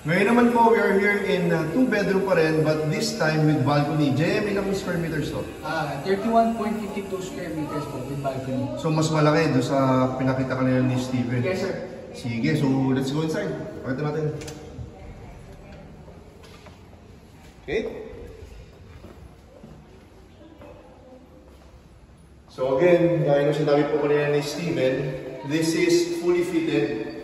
Ngayon naman po, we are here in 2-bedroom pa rin, but this time with balcony. JM, ilang square meters to? 31.52 square meters po with balcony. So mas malaki doon sa pinakita kanina ni Steven. Yes, sir. Sige, so let's go inside. Pakita natin. Okay. So again, gaya ng sinabi po kanina ni Steven, this is fully fitted.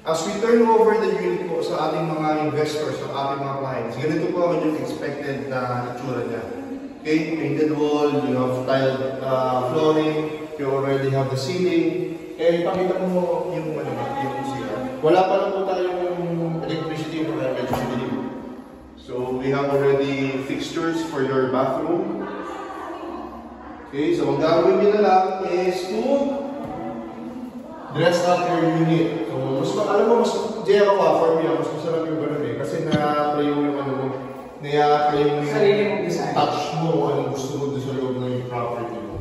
As we turn over the unit po sa ating mga investors, sa ating mga clients, ganito po ang yung expected na itsura niya. Okay, painted wall, you have tiled flooring, you already have the ceiling, and pakita mo yung CR. Wala pa lang po tayong electricity for electricity. So we have already fixtures for your bathroom. Okay, so ang gagawin nyo na lang is to dress up your unit. So, alam mo, mas for me, mas masarap yung ganun eh. Kasi na-play yung touch mo, anong gusto mo doon sa loob ng property mo.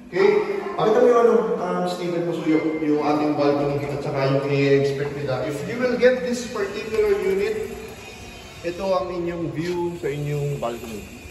Okay? Pakita mo yung Steven Pusuyo, yung ating balcony at saka yung i-expect nila. If you will get this particular unit, ito ang inyong view sa inyong balcony.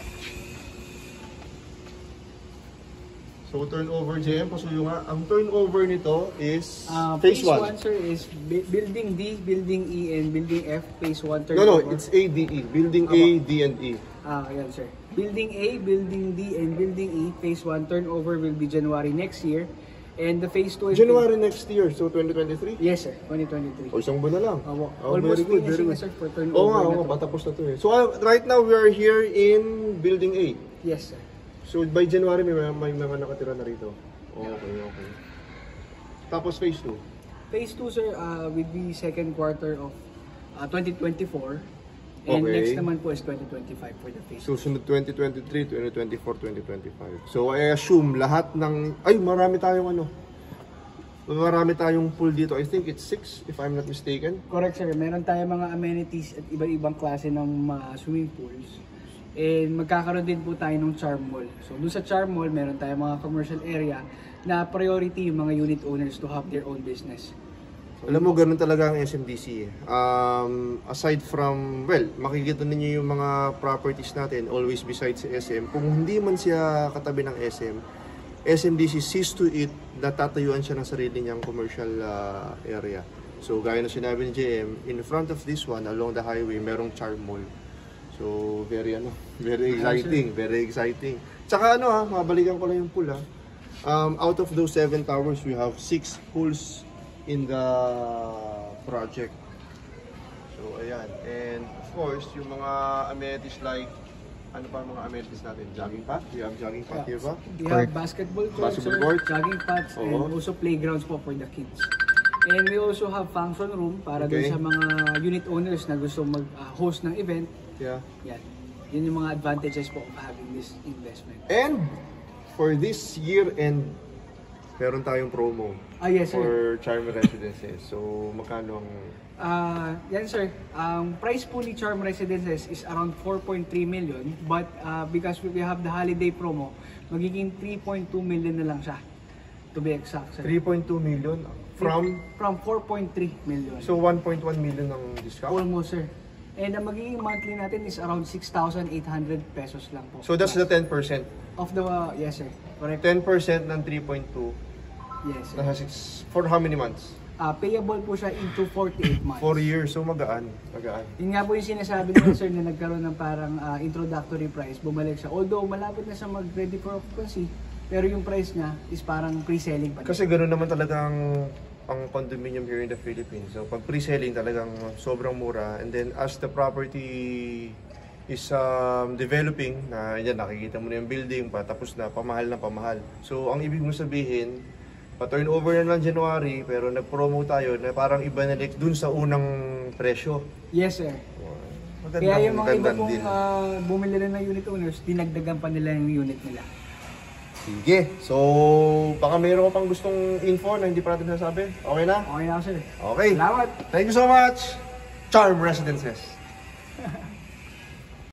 So turnover, JM, Pusuyo nga. Ang turnover nito is phase 1. Phase 1, sir, is building D, building E, and building F. Phase 1 turnover. No, it's A, D, E. Building A, D, and E. Ayan, sir. Building A, building D, and building E. Phase 1 turnover will be January next year. And the phase 2 is... January next year, so 2023? Yes, sir. 2023. O, isang buwan na lang. Almost very good, very good. sir, for turnover. Oo nga, patapos na to eh. So right now, we are here in building A. Yes, sir. So by January, may mga nakatira na rito. Okay. Tapos phase 2? Phase 2, sir, will be second quarter of 2024. And Okay. next naman po is 2025 for the phase 2. So sunod 2023, 2024, 2025. So I assume lahat ng... Ay, marami tayong pool dito. I think it's 6 if I'm not mistaken. Correct, sir. Meron tayong mga amenities at iba-ibang klase ng mga swimming pools. And magkakaroon din po tayo ng Charm Mall. So doon sa Charm Mall, meron tayong mga commercial area na priority yung mga unit owners to have their own business. So, alam mo, ganun talaga ang SMDC. Aside from, well, makikita ninyo yung mga properties natin always besides SM. Kung hindi man siya katabi ng SM, SMDC sees to it na tatayuan siya ng sarili niyang commercial area. So gaya na sinabi ni JM, in front of this one, along the highway, merong Charm Mall. So, very exciting. Tsaka mabalikan ko lang yung pool out of those 7 towers, we have 6 pools in the project. So, ayan. And, of course, yung mga amenities like, ano pa mga amenities natin? Jogging path? We have jogging path here ba? We have basketball court, jogging paths, and also playgrounds po for the kids. And we also have function room para dun sa mga unit owners na gusto mag-host ng event. Yeah. Yan. Yun yung mga advantages po of having this investment. And for this year end, meron tayong promo Yes, sir. for Charm Residences. So, magkano ang... Yan, sir. Ang price po ni Charm Residences is around 4.3 million. But because we have the holiday promo, magiging 3.2 million na lang siya. To be exact, sir. 3.2 million from 4.3 million. So 1.1 million ang discount? Almost, sir. And ang magiging monthly natin is around 6,800 pesos lang po. So that's the 10%? Of the, yes, sir. Correct. 10% ng 3.2? Yes, sir. For how many months? Payable po siya into 48 months. 4 years, so magaan. Yun nga po yung sinasabi nila, sir, na nagkaroon ng parang introductory price, bumalik siya. Although malapit na siya mag-ready for occupancy, pero yung price niya is parang pre-selling pa. Kasi ganoon naman talaga ang condominium here in the Philippines. So pag pre-selling talagang sobrang mura, and then as the property is developing, na yan, nakikita mo na yung building pa, tapos na pamahal. So ang ibig mo sabihin, pa-turnover na ng January, pero nag-promo tayo na parang iba na dun sa unang presyo. Yes, sir. Kaya yung mga iba pong bumili na ng unit owners, dinagdagan pa nila yung unit nila. Sige. So, baka mayroon ka pang gustong info na hindi pa natin nasabi? Okay na? Okay na, sir. Okay. Salamat. Thank you so much, Charm Residences.